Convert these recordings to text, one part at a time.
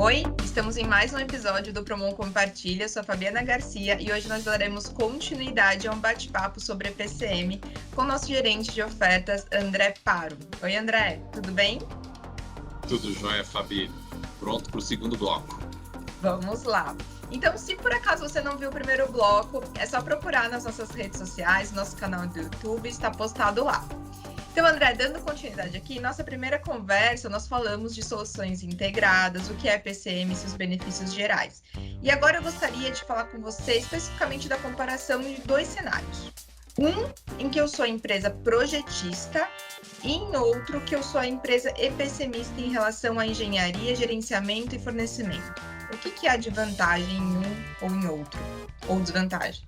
Oi, estamos em mais um episódio do Promon Compartilha, sou a Fabiana Garcia e hoje nós daremos continuidade a um bate-papo sobre EPCM com o nosso gerente de ofertas, André Paro. Oi, André, tudo bem? Tudo jóia, Fabi. Pronto para o segundo bloco. Vamos lá. Então, se por acaso você não viu o primeiro bloco, é só procurar nas nossas redes sociais, nosso canal do YouTube, está postado lá. Então, André, dando continuidade aqui, nossa primeira conversa, nós falamos de soluções integradas, o que é EPCM e seus benefícios gerais. E agora eu gostaria de falar com você especificamente da comparação de dois cenários. Um, em que eu sou a empresa projetista, e em outro, que eu sou a empresa EPCMista em relação à engenharia, gerenciamento e fornecimento. O que há de vantagem em um ou em outro? Ou desvantagem?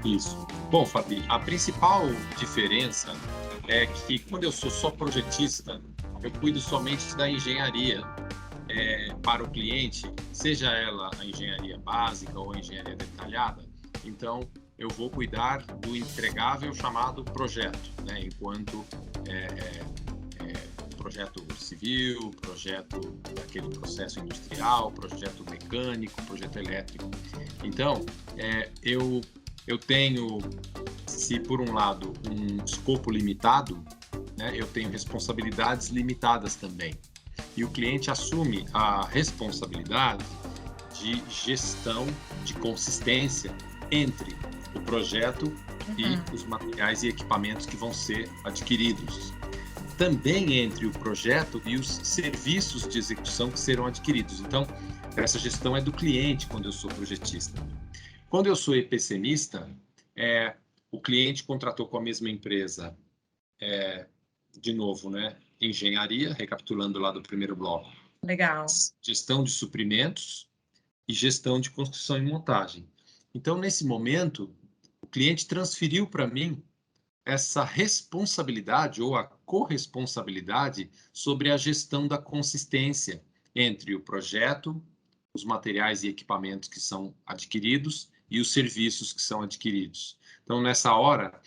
Isso. Bom, Fabi, a principal diferença é que quando eu sou só projetista, eu cuido somente da engenharia para o cliente, seja ela a engenharia básica ou a engenharia detalhada. Então, eu vou cuidar do entregável chamado projeto, né? Enquanto projeto civil, projeto daquele processo industrial, projeto mecânico, projeto elétrico. Então, eu tenho, se por um lado, um escopo limitado, né, eu tenho responsabilidades limitadas também. E o cliente assume a responsabilidade de gestão de consistência entre o projeto e os materiais e equipamentos que vão ser adquiridos. Também entre o projeto e os serviços de execução que serão adquiridos. Então, essa gestão é do cliente quando eu sou projetista. Quando eu sou EPCMista, o cliente contratou com a mesma empresa, de novo, né? Engenharia, recapitulando lá do primeiro bloco. Legal. Gestão de suprimentos e gestão de construção e montagem. Então, nesse momento, o cliente transferiu para mim essa responsabilidade ou a corresponsabilidade sobre a gestão da consistência entre o projeto, os materiais e equipamentos que são adquiridos e os serviços que são adquiridos. Então, nessa hora,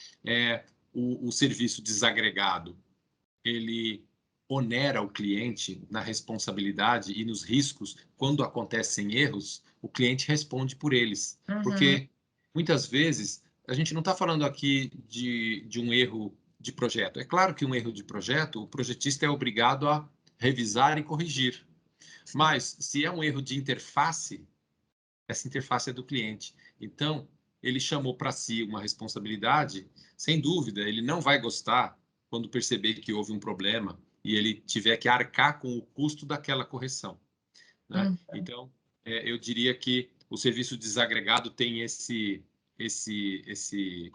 o serviço desagregado, ele onera o cliente na responsabilidade e nos riscos. Quando acontecem erros, o cliente responde por eles. Porque, muitas vezes, a gente não está falando aqui de um erro de projeto. É claro que um erro de projeto, o projetista é obrigado a revisar e corrigir. Mas, se é um erro de interface, essa interface é do cliente. Então, ele chamou para si uma responsabilidade, sem dúvida, ele não vai gostar quando perceber que houve um problema e ele tiver que arcar com o custo daquela correção, né? Então, eu diria que o serviço desagregado tem esse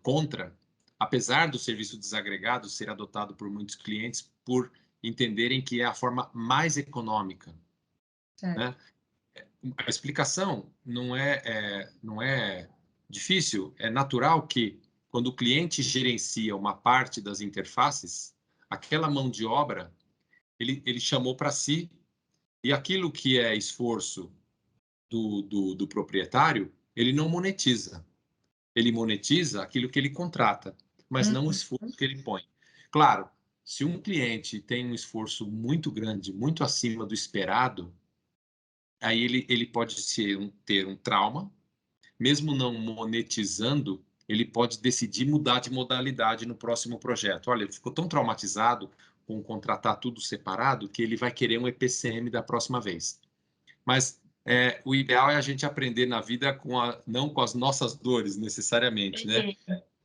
contra, apesar do serviço desagregado ser adotado por muitos clientes por entenderem que é a forma mais econômica, né? A explicação não é difícil, é natural que quando o cliente gerencia uma parte das interfaces, aquela mão de obra ele chamou para si, e aquilo que é esforço do proprietário, ele não monetiza. Ele monetiza aquilo que ele contrata, mas não o esforço que ele põe. Claro, se um cliente tem um esforço muito grande, muito acima do esperado, aí ele pode ter um trauma, mesmo não monetizando, ele pode decidir mudar de modalidade no próximo projeto. Olha, ele ficou tão traumatizado com contratar tudo separado que ele vai querer um EPCM da próxima vez. Mas o ideal é a gente aprender na vida não com as nossas dores, necessariamente, né?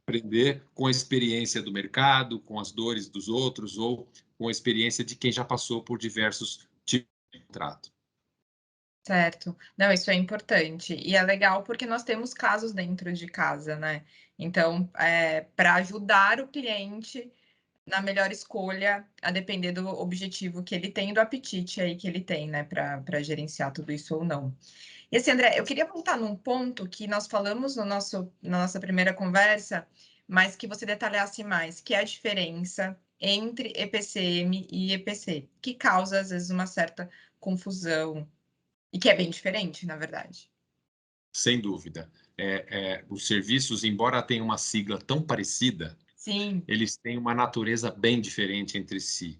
Aprender com a experiência do mercado, com as dores dos outros ou com a experiência de quem já passou por diversos tipos de contrato. Certo. Não, isso é importante. E é legal porque nós temos casos dentro de casa, né? Então, para ajudar o cliente na melhor escolha, a depender do objetivo que ele tem e do apetite aí que ele tem, né, para gerenciar tudo isso ou não. E assim, André, eu queria voltar num ponto que nós falamos na nossa primeira conversa, mas que você detalhasse mais, que é a diferença entre EPCM e EPC, que causa, às vezes, uma certa confusão. E que é bem diferente, na verdade. Sem dúvida. Os serviços, embora tenham uma sigla tão parecida, Sim. Eles têm uma natureza bem diferente entre si.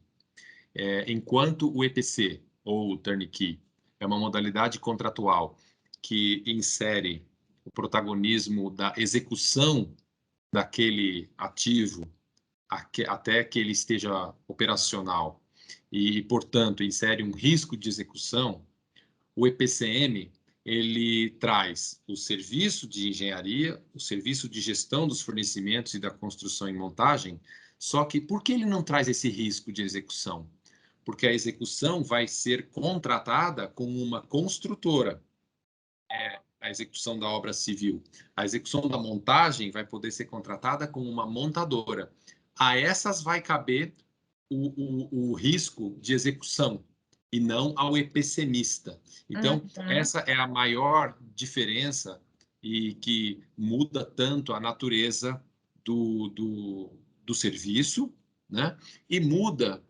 Enquanto o EPC, ou turnkey. É uma modalidade contratual que insere o protagonismo da execução daquele ativo até que ele esteja operacional e, portanto, insere um risco de execução. O EPCM ele traz o serviço de engenharia, o serviço de gestão dos fornecimentos e da construção e montagem, só que por que ele não traz esse risco de execução? Porque a execução vai ser contratada com uma construtora, a execução da obra civil. A execução da montagem vai poder ser contratada com uma montadora. A essas vai caber o risco de execução e não ao EPCMista. Então, essa é a maior diferença e que muda tanto a natureza do serviço, né? E muda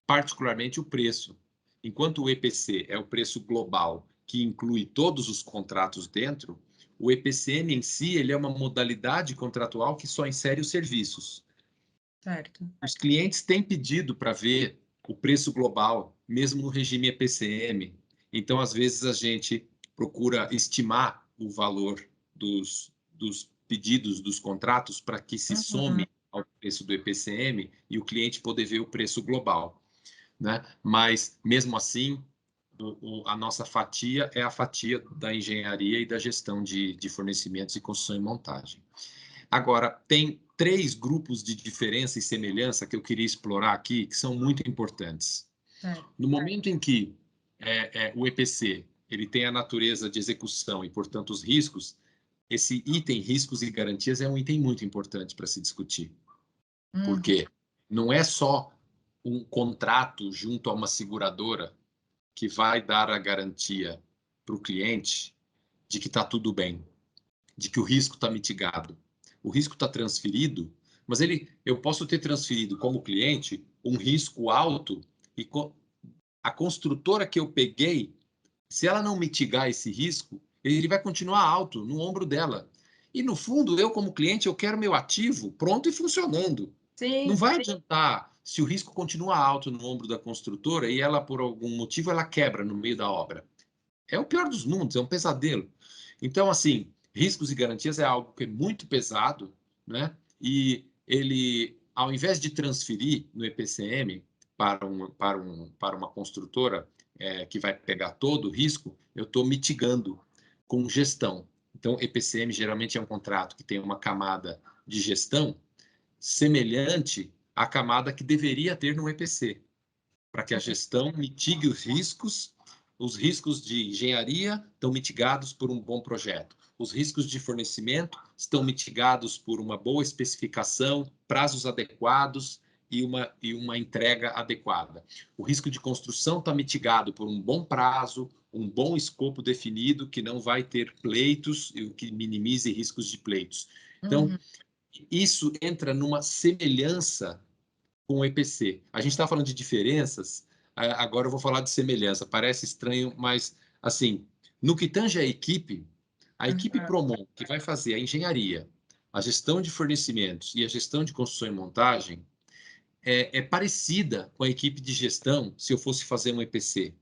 particularmente o preço. Enquanto o EPC é o preço global, que inclui todos os contratos dentro, o EPCM em si ele é uma modalidade contratual que só insere os serviços. Certo. Os clientes têm pedido para ver o preço global, mesmo no regime EPCM. Então, às vezes, a gente procura estimar o valor dos pedidos dos contratos para que se some ao preço do EPCM e o cliente poder ver o preço global, né? Mas, mesmo assim, a nossa fatia é a fatia da engenharia e da gestão de fornecimentos e construção e montagem. Agora, tem 3 grupos de diferença e semelhança que eu queria explorar aqui, que são muito importantes. No momento em que o EPC ele tem a natureza de execução e, portanto, os riscos, esse item riscos e garantias é um item muito importante para se discutir. Porque não é só um contrato junto a uma seguradora que vai dar a garantia para o cliente de que está tudo bem, de que o risco está mitigado. O risco está transferido, mas eu posso ter transferido como cliente um risco alto e a construtora que eu peguei, se ela não mitigar esse risco, ele vai continuar alto no ombro dela. E no fundo, eu como cliente, eu quero meu ativo pronto e funcionando. Não vai adiantar se o risco continua alto no ombro da construtora e ela, por algum motivo, ela quebra no meio da obra. É o pior dos mundos, é um pesadelo. Então, assim, riscos e garantias é algo que é muito pesado, né? E ele, ao invés de transferir no EPCM para uma construtora que vai pegar todo o risco, eu estou mitigando com gestão. Então, EPCM geralmente é um contrato que tem uma camada de gestão semelhante à camada que deveria ter no EPC, para que a gestão mitigue os riscos de engenharia estão mitigados por um bom projeto. Os riscos de fornecimento estão mitigados por uma boa especificação, prazos adequados e uma entrega adequada. O risco de construção está mitigado por um bom prazo, um bom escopo definido, que não vai ter pleitos e o que minimize riscos de pleitos. Então, isso entra numa semelhança com o EPC. A gente está falando de diferenças, agora eu vou falar de semelhança. Parece estranho, mas, assim, no que tange a equipe Promon, que vai fazer a engenharia, a gestão de fornecimentos e a gestão de construção e montagem, é parecida com a equipe de gestão se eu fosse fazer um EPC.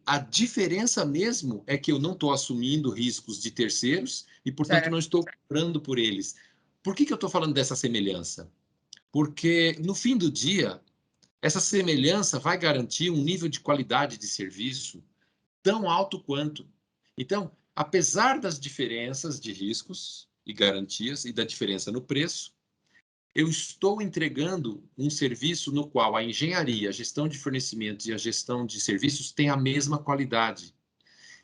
A diferença mesmo é que eu não estou assumindo riscos de terceiros e, portanto, não estou cobrando por eles. Por que eu estou falando dessa semelhança? Porque, no fim do dia, essa semelhança vai garantir um nível de qualidade de serviço tão alto quanto. Então, apesar das diferenças de riscos e garantias e da diferença no preço, eu estou entregando um serviço no qual a engenharia, a gestão de fornecimentos e a gestão de serviços têm a mesma qualidade.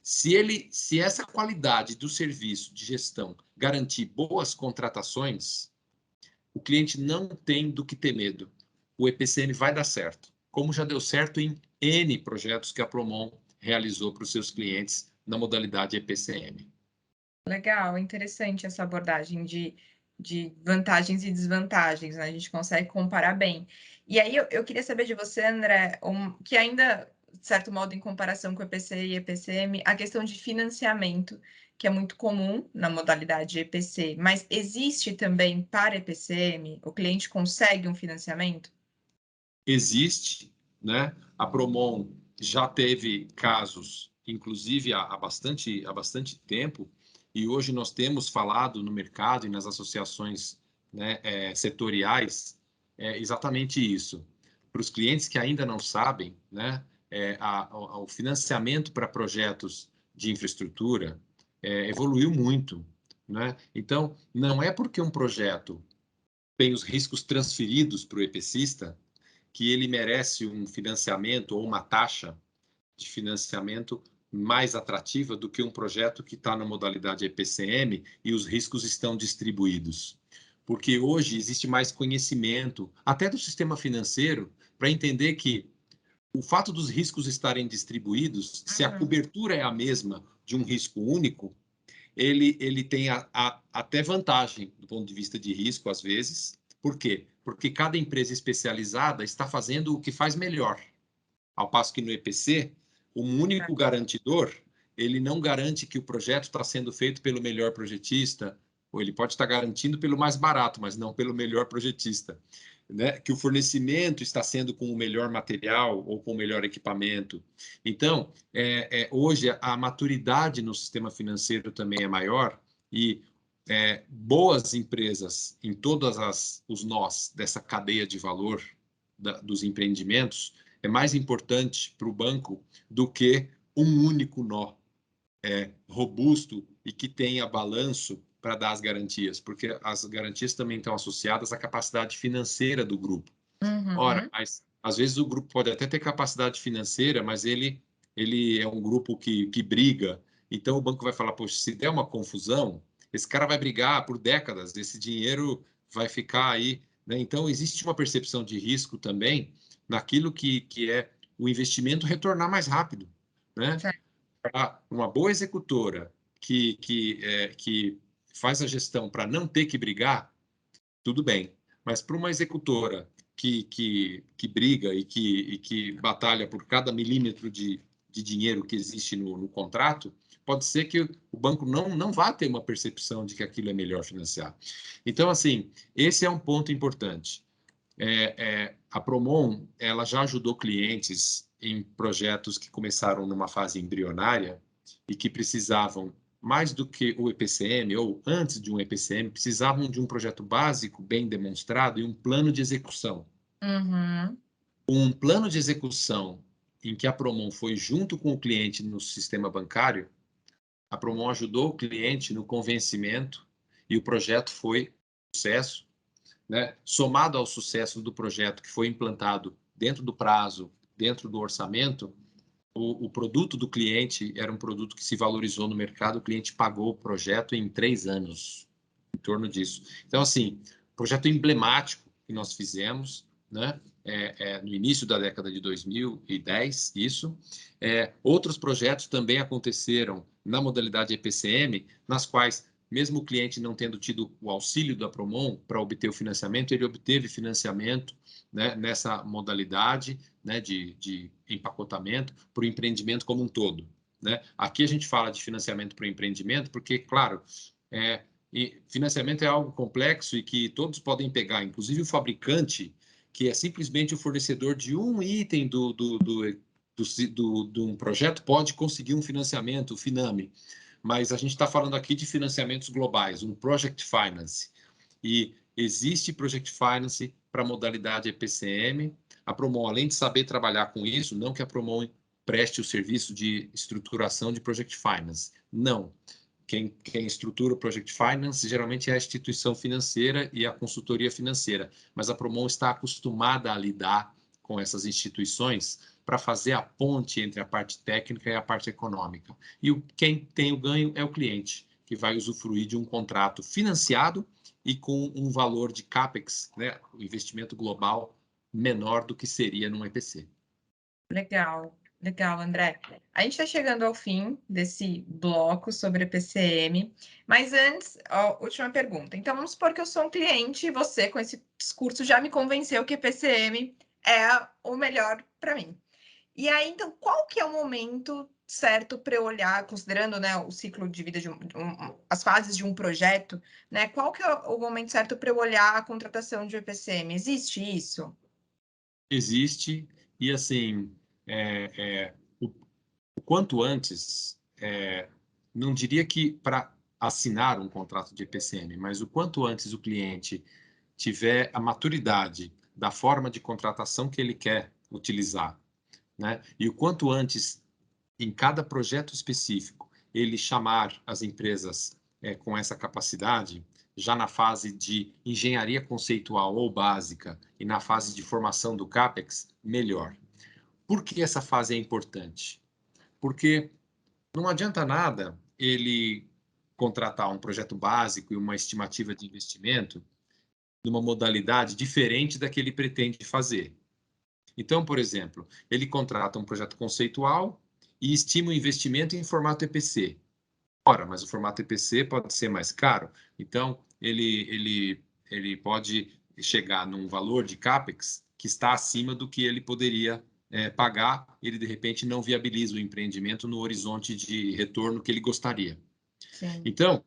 Se essa qualidade do serviço de gestão garantir boas contratações, o cliente não tem do que ter medo. O EPCM vai dar certo, como já deu certo em N projetos que a Promon realizou para os seus clientes na modalidade EPCM. Legal, interessante essa abordagem de vantagens e desvantagens, né? A gente consegue comparar bem. E aí eu queria saber de você, André, que ainda, de certo modo, em comparação com o EPC e EPCM, a questão de financiamento, que é muito comum na modalidade EPC, mas existe também para EPCM? O cliente consegue um financiamento? Existe, né? A Promon já teve casos, inclusive há bastante tempo, e hoje nós temos falado no mercado e nas associações, né, setoriais, exatamente isso. Para os clientes que ainda não sabem, né, o financiamento para projetos de infraestrutura evoluiu muito, né? Então, não é porque um projeto tem os riscos transferidos para o EPCista que ele merece um financiamento ou uma taxa de financiamento mais atrativa do que um projeto que está na modalidade EPCM e os riscos estão distribuídos. Porque hoje existe mais conhecimento, até do sistema financeiro, para entender que o fato dos riscos estarem distribuídos, se a cobertura é a mesma de um risco único, ele tem até vantagem do ponto de vista de risco, às vezes. Por quê? Porque cada empresa especializada está fazendo o que faz melhor. Ao passo que no EPC, um único garantidor, ele não garante que o projeto está sendo feito pelo melhor projetista, ou ele pode estar garantindo pelo mais barato, mas não pelo melhor projetista. Né? Que o fornecimento está sendo com o melhor material ou com o melhor equipamento. Então, hoje a maturidade no sistema financeiro também é maior e boas empresas em todas os nós dessa cadeia de valor dos empreendimentos é mais importante para o banco do que um único nó robusto e que tenha balanço para dar as garantias, porque as garantias também estão associadas à capacidade financeira do grupo. Ora, mas, às vezes o grupo pode até ter capacidade financeira, mas ele é um grupo que briga. Então o banco vai falar, poxa, se der uma confusão, esse cara vai brigar por décadas, esse dinheiro vai ficar aí. Né? Então existe uma percepção de risco também naquilo que é o investimento retornar mais rápido. Né? Para uma boa executora que faz a gestão para não ter que brigar, tudo bem. Mas para uma executora que briga e que batalha por cada milímetro de dinheiro que existe no contrato, pode ser que o banco não vá ter uma percepção de que aquilo é melhor financiar. Então, assim, esse é um ponto importante. A Promon, ela já ajudou clientes em projetos que começaram numa fase embrionária e que precisavam, mais do que o EPCM, ou antes de um EPCM, precisavam de um projeto básico bem demonstrado e um plano de execução. Um plano de execução em que a Promon foi junto com o cliente no sistema bancário, a Promon ajudou o cliente no convencimento e o projeto foi um sucesso. Né? Somado ao sucesso do projeto que foi implantado dentro do prazo, dentro do orçamento, o produto do cliente era um produto que se valorizou no mercado, o cliente pagou o projeto em 3 anos, em torno disso. Então, assim, projeto emblemático que nós fizemos, né? No início da década de 2010, isso. Outros projetos também aconteceram na modalidade EPCM, nas quais mesmo o cliente não tendo tido o auxílio da Promon para obter o financiamento, ele obteve financiamento, né, nessa modalidade, né, de empacotamento para o empreendimento como um todo. Né? Aqui a gente fala de financiamento para o empreendimento porque, claro, e financiamento é algo complexo e que todos podem pegar, inclusive o fabricante, que é simplesmente o fornecedor de um item de um projeto, pode conseguir um financiamento, o Finame. Mas a gente está falando aqui de financiamentos globais, um Project Finance. E existe Project Finance para a modalidade EPCM. A Promon, além de saber trabalhar com isso, não que a Promon preste o serviço de estruturação de Project Finance. Não. Quem estrutura o Project Finance geralmente é a instituição financeira e a consultoria financeira. Mas a Promon está acostumada a lidar com essas instituições para fazer a ponte entre a parte técnica e a parte econômica. E quem tem o ganho é o cliente, que vai usufruir de um contrato financiado e com um valor de CAPEX, né, o investimento global, menor do que seria num EPC. Legal, legal, André. A gente está chegando ao fim desse bloco sobre EPCM, mas antes, última pergunta. Então, vamos supor que eu sou um cliente e você, com esse discurso, já me convenceu que EPCM é o melhor para mim. E aí, então, qual que é o momento certo para eu olhar, considerando, né, o ciclo de vida as fases de um projeto, né? Qual que é o momento certo para eu olhar a contratação de EPCM? Existe isso? Existe, e assim, o quanto antes, não diria que para assinar um contrato de EPCM, mas o quanto antes o cliente tiver a maturidade da forma de contratação que ele quer utilizar, né? E o quanto antes, em cada projeto específico, ele chamar as empresas com essa capacidade, já na fase de engenharia conceitual ou básica e na fase de formação do CAPEX, melhor. Por que essa fase é importante? Porque não adianta nada ele contratar um projeto básico e uma estimativa de investimento numa modalidade diferente da que ele pretende fazer. Então, por exemplo, ele contrata um projeto conceitual e estima o investimento em formato EPC. Ora, mas o formato EPC pode ser mais caro, então ele pode chegar num valor de CAPEX que está acima do que ele poderia pagar, ele de repente não viabiliza o empreendimento no horizonte de retorno que ele gostaria. Sim. Então,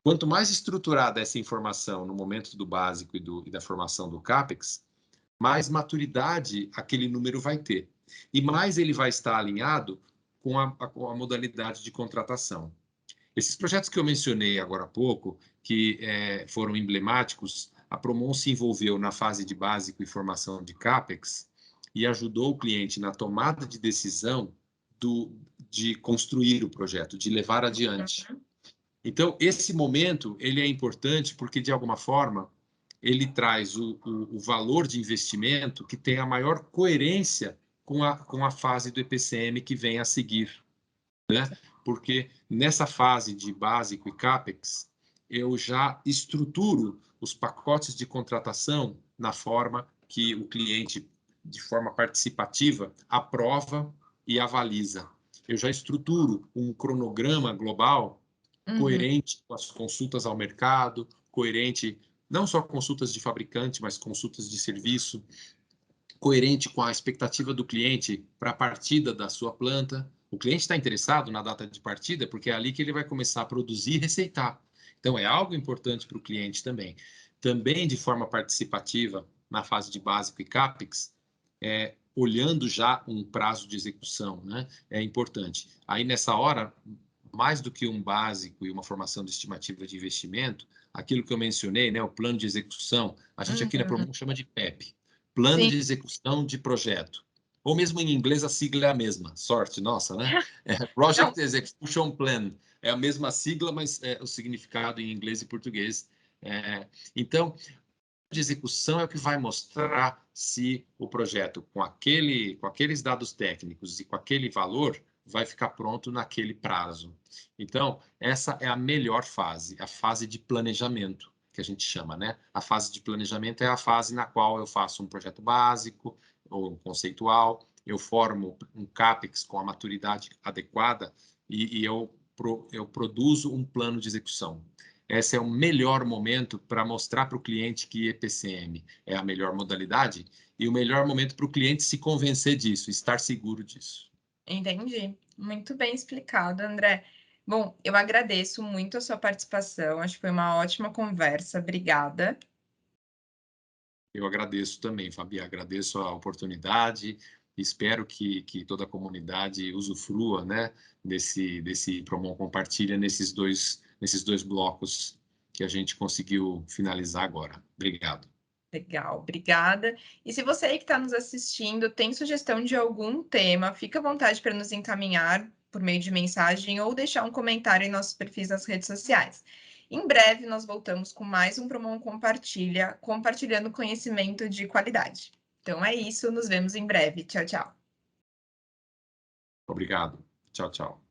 quanto mais estruturada essa informação no momento do básico e da formação do CAPEX, mais maturidade aquele número vai ter. E mais ele vai estar alinhado com a modalidade de contratação. Esses projetos que eu mencionei agora há pouco, que foram emblemáticos, a Promon se envolveu na fase de básico e formação de CAPEX e ajudou o cliente na tomada de decisão de construir o projeto, de levar adiante. Então, esse momento ele é importante porque, de alguma forma, ele traz o valor de investimento que tem a maior coerência com a fase do EPCM que vem a seguir, né? Porque nessa fase de básico e CAPEX, eu já estruturo os pacotes de contratação na forma que o cliente, de forma participativa, aprova e avaliza. Eu já estruturo um cronograma global coerente com as consultas ao mercado, coerente não só consultas de fabricante, mas consultas de serviço, coerente com a expectativa do cliente para a partida da sua planta. O cliente está interessado na data de partida porque é ali que ele vai começar a produzir e receitar. Então, é algo importante para o cliente também. Também, de forma participativa, na fase de básico e CAPEX, olhando já um prazo de execução, né? É importante. Aí, nessa hora, mais do que um básico e uma formação de estimativa de investimento, aquilo que eu mencionei, né, o plano de execução, a gente aqui na Promon chama de PEP, Plano de Execução de Projeto. Ou mesmo em inglês a sigla é a mesma, sorte nossa, né? Project Execution Plan. É a mesma sigla, mas o significado em inglês e português. Então, de execução é o que vai mostrar se o projeto, com aqueles dados técnicos e com aquele valor, vai ficar pronto naquele prazo. Então, essa é a melhor fase, a fase de planejamento, que a gente chama, né? A fase de planejamento é a fase na qual eu faço um projeto básico ou um conceitual, eu formo um CAPEX com a maturidade adequada e eu produzo um plano de execução. Esse é o melhor momento para mostrar para o cliente que EPCM é a melhor modalidade e o melhor momento para o cliente se convencer disso, estar seguro disso. Entendi. Muito bem explicado, André. Bom, eu agradeço muito a sua participação. Acho que foi uma ótima conversa. Obrigada. Eu agradeço também, Fabi. Agradeço a oportunidade. Espero que toda a comunidade usufrua, né, desse Promon Compartilha nesses dois blocos que a gente conseguiu finalizar agora. Obrigado. Legal, obrigada. E se você aí que está nos assistindo tem sugestão de algum tema, fica à vontade para nos encaminhar por meio de mensagem ou deixar um comentário em nossos perfis nas redes sociais. Em breve, nós voltamos com mais um Promon Compartilha, compartilhando conhecimento de qualidade. Então é isso, nos vemos em breve. Tchau, tchau. Obrigado. Tchau, tchau.